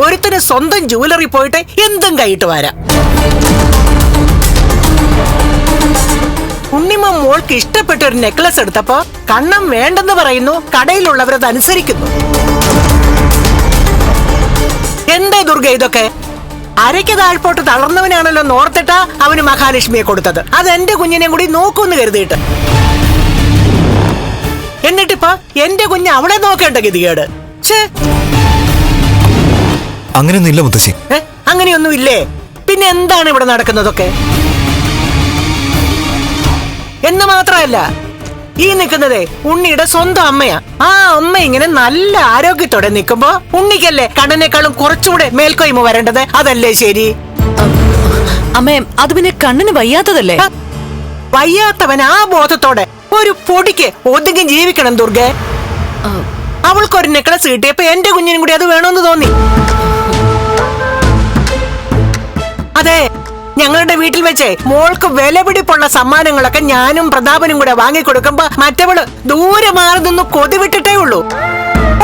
ഒരുത്തിന് സ്വന്തം ജുവലറി പോയിട്ട് എന്തും കൈയിട്ട് വരാം. ഉണ്ണിമ മോൾക്ക് ഇഷ്ടപ്പെട്ട ഒരു നെക്ലസ് എടുത്തപ്പോ കണ്ണം വേണ്ടെന്ന് പറയുന്നു, കടയിലുള്ളവരത് അനുസരിക്കുന്നു. എന്താ ദുർഗ ഇതൊക്കെ? അരയ്ക്ക് താഴ്പോട്ട് തളർന്നവനാണല്ലോ നോർത്തിട്ടാ അവന് മഹാലക്ഷ്മിയെ കൊടുത്തത്. അത് എന്റെ കുഞ്ഞിനെ കൂടി നോക്കൂന്ന് കരുതിയിട്ട്. എന്നിട്ടിപ്പോ എന്റെ കുഞ്ഞ് അവളെ നോക്കേണ്ട ഗതികേട്. അങ്ങനെയൊന്നും ഇല്ല മുത്തശ്ശി. അങ്ങനെയൊന്നും ഇല്ലേ? പിന്നെ എന്താണ് ഇവിടെ നടക്കുന്നതൊക്കെ? എന്ന് മാത്രമല്ല, ഈ നിൽക്കുന്നതേ ഉണ്ണിയുടെ സ്വന്തം അമ്മയാ. ആ അമ്മ ഇങ്ങനെ നല്ല ആരോഗ്യത്തോടെ നിൽക്കുമ്പോ ഉണ്ണിക്കല്ലേ കണ്ണനേക്കാളും കുറച്ചുകൂടെ മേൽക്കോയ്മ വരേണ്ടത്? അതല്ലേ ശരി? അമ്മേ, അത് പിന്നെ കണ്ണിന് വയ്യാത്തതല്ലേ? വയ്യാത്തവൻ ആ ബോധത്തോടെ ഒരു പൊടിക്ക് ഒതുങ്ങി ജീവിക്കണം ദുർഗെ. അവൾക്കൊരു നെക്ലസ് കിട്ടിയപ്പോ എന്റെ കുഞ്ഞിനും കൂടി അത് വേണമെന്ന് തോന്നി. അതെ, ഞങ്ങളുടെ വീട്ടിൽ വെച്ച് മോൾക്ക് വിലപിടിപ്പുള്ള സമ്മാനങ്ങളൊക്കെ ഞാനും പ്രതാപനും കൂടെ വാങ്ങിക്കൊടുക്കുമ്പോ മറ്റവള് ദൂരെ മാറി നിന്ന് കൊതിവിട്ടിട്ടേ ഉള്ളൂ.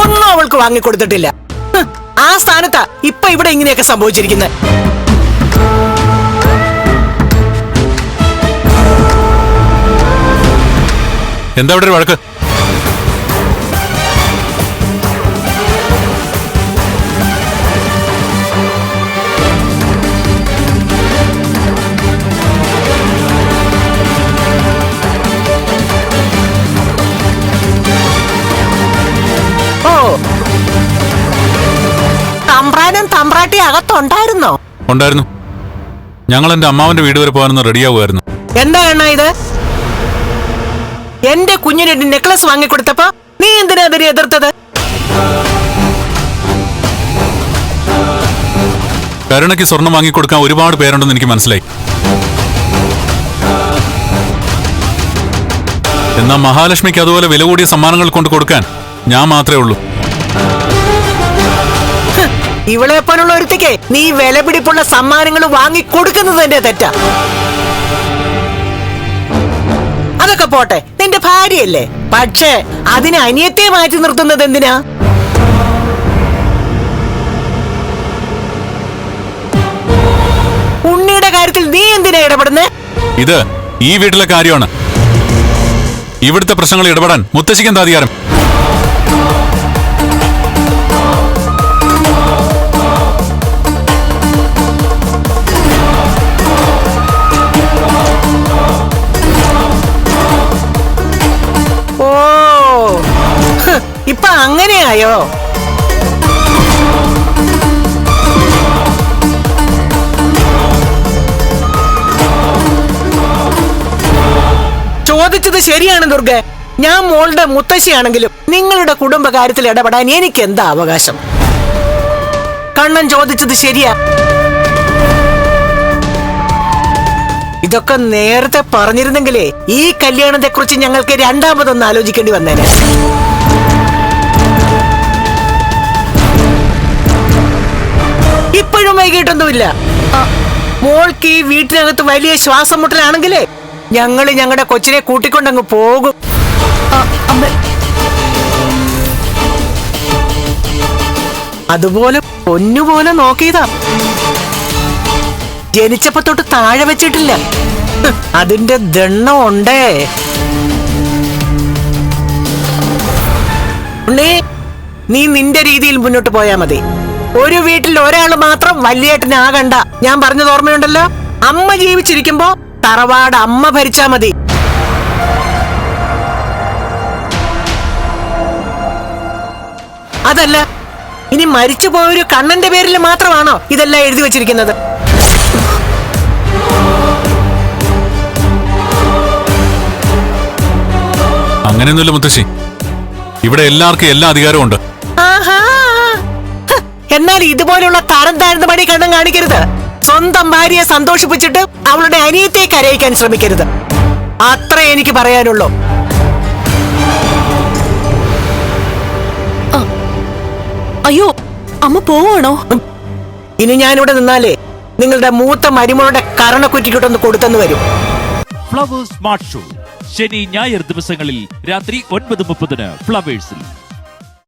ഒന്നും അവൾക്ക് വാങ്ങിക്കൊടുത്തിട്ടില്ല. ആ സ്ഥാനത്താ ഇപ്പൊ ഇവിടെ ഇങ്ങനെയൊക്കെ സംഭവിച്ചിരിക്കുന്നത്. എന്താ ഇവിടെ ഒരു വഴക്ക്? തമ്പ്രാനും തമ്പ്രാട്ടി അകത്തുണ്ടായിരുന്നോ? ഉണ്ടായിരുന്നു. ഞങ്ങൾ എന്റെ അമ്മാവന്റെ വീട് വരെ പോകാനൊന്ന് റെഡിയാവുമായിരുന്നു. എന്താണ് ഇത്? എന്റെ കുഞ്ഞിന് നെക്ലസ് വാങ്ങിക്കൊടുത്തപ്പോ നീ എന്തിനാ അതിനെ എതിർത്തത്? കരുണയ്ക്ക് സ്വർണം വാങ്ങിക്കൊടുക്കാൻ ഒരുപാട് പേരുണ്ടെന്ന് എനിക്ക് മനസ്സിലായി. എന്നാ മഹാലക്ഷ്മിക്ക് അതുപോലെ വില കൂടിയ സമ്മാനങ്ങൾ കൊണ്ട് കൊടുക്കാൻ ഞാൻ മാത്രമേ ഉള്ളൂ. ഇവളെ പോലുള്ള ഒരുത്തിക്ക് നീ വിലപിടിപ്പുള്ള സമ്മാനങ്ങൾ വാങ്ങിക്കൊടുക്കുന്നത് തന്നെ തെറ്റാ. അതൊക്കെ പോട്ടെ, നിന്റെ ഭാര്യയല്ലേ. പക്ഷേ അതിന് അനിയത്തെ മാറ്റി നിർത്തുന്നത് എന്തിനാ? ഉണ്ണിയുടെ കാര്യത്തിൽ നീ എന്തിനാ ഇടപെടുന്നേ? ഇത് ഈ വീട്ടിലെ കാര്യമാണ്. ഇവിടുത്തെ പ്രശ്നങ്ങൾ ഇടപെടാൻ മുത്തശ്ശിക്ക് എന്താ അധികാരം? ഇപ്പൊ അങ്ങനെയായോ? ചോദിച്ചത് ശരിയാണ് ദുർഗ. ഞാൻ മോളുടെ മുത്തശ്ശിയാണെങ്കിലും നിങ്ങളുടെ കുടുംബകാര്യത്തിൽ ഇടപെടാൻ എനിക്ക് എന്താ അവകാശം? കണ്ണൻ ചോദിച്ചത് ശരിയാ. ഇതൊക്കെ നേരത്തെ പറഞ്ഞിരുന്നെങ്കിലേ ഈ കല്യാണത്തെ കുറിച്ച് ഞങ്ങൾക്ക് രണ്ടാമതൊന്ന് ആലോചിക്കേണ്ടി വന്നേനെ. ഇപ്പോഴും വൈകിട്ടൊന്നുമില്ല. മോൾക്ക് ഈ വീട്ടിനകത്ത് വലിയ ശ്വാസം മുട്ടലാണെങ്കിലേ ഞങ്ങള് ഞങ്ങളുടെ കൊച്ചിനെ കൂട്ടിക്കൊണ്ടങ്ങ് പോകും. അതുപോലെ പൊന്നുപോലെ നോക്കിയതാ. ജനിച്ചപ്പോ തൊട്ട് താഴെ വെച്ചിട്ടില്ല. അതിന്റെ ദണ്ണം ഉണ്ടേ. നീ നിന്റെ രീതിയിൽ മുന്നോട്ട് പോയാ മതി. ഒരു വീട്ടിൽ ഒരാൾ മാത്രം വലിയേട്ടനാകണ്ട. ഞാൻ പറഞ്ഞത് ഓർമ്മയുണ്ടല്ലോ? അമ്മ ജീവിച്ചിരിക്കുമ്പോ തറവാട് അമ്മ ഭരിച്ചാ മതി. അതല്ല, ഇനി മരിച്ചു പോയൊരു കണ്ണന്റെ പേരിൽ മാത്രമാണോ ഇതെല്ലാം എഴുതി വെച്ചിരിക്കുന്നത്? അങ്ങനെയൊന്നുമില്ല മുത്തശ്ശി. ഇവിടെ എല്ലാവർക്കും എല്ലാ അധികാരവും ഉണ്ട്. എന്നാൽ ഇതുപോലുള്ള തരം താഴ്ന്ന പണി കണ്ണം കാണിക്കരുത്. സ്വന്തം ഭാര്യയെ സന്തോഷിപ്പിച്ചിട്ട് അവളുടെ അനിയത്തെ കരയിക്കാൻ ശ്രമിക്കരുത്. അത്രേ എനിക്ക് പറയാനുള്ളൂ. അയ്യോ, അമ്മ പോവാണോ? ഇനി ഞാനിവിടെ നിന്നാലേ നിങ്ങളുടെ മൂത്ത മരുമകളുടെ കരണക്കുറ്റിക്കൊണ്ടൊന്ന് കൊടുത്തെന്ന് വരും. ഫ്ലവേഴ്സ് സ്മാർട്ട് ഷോ ശനി ഞായർ ദിവസങ്ങളിൽ രാത്രി 9:30 ഫ്ലവേഴ്സിൽ.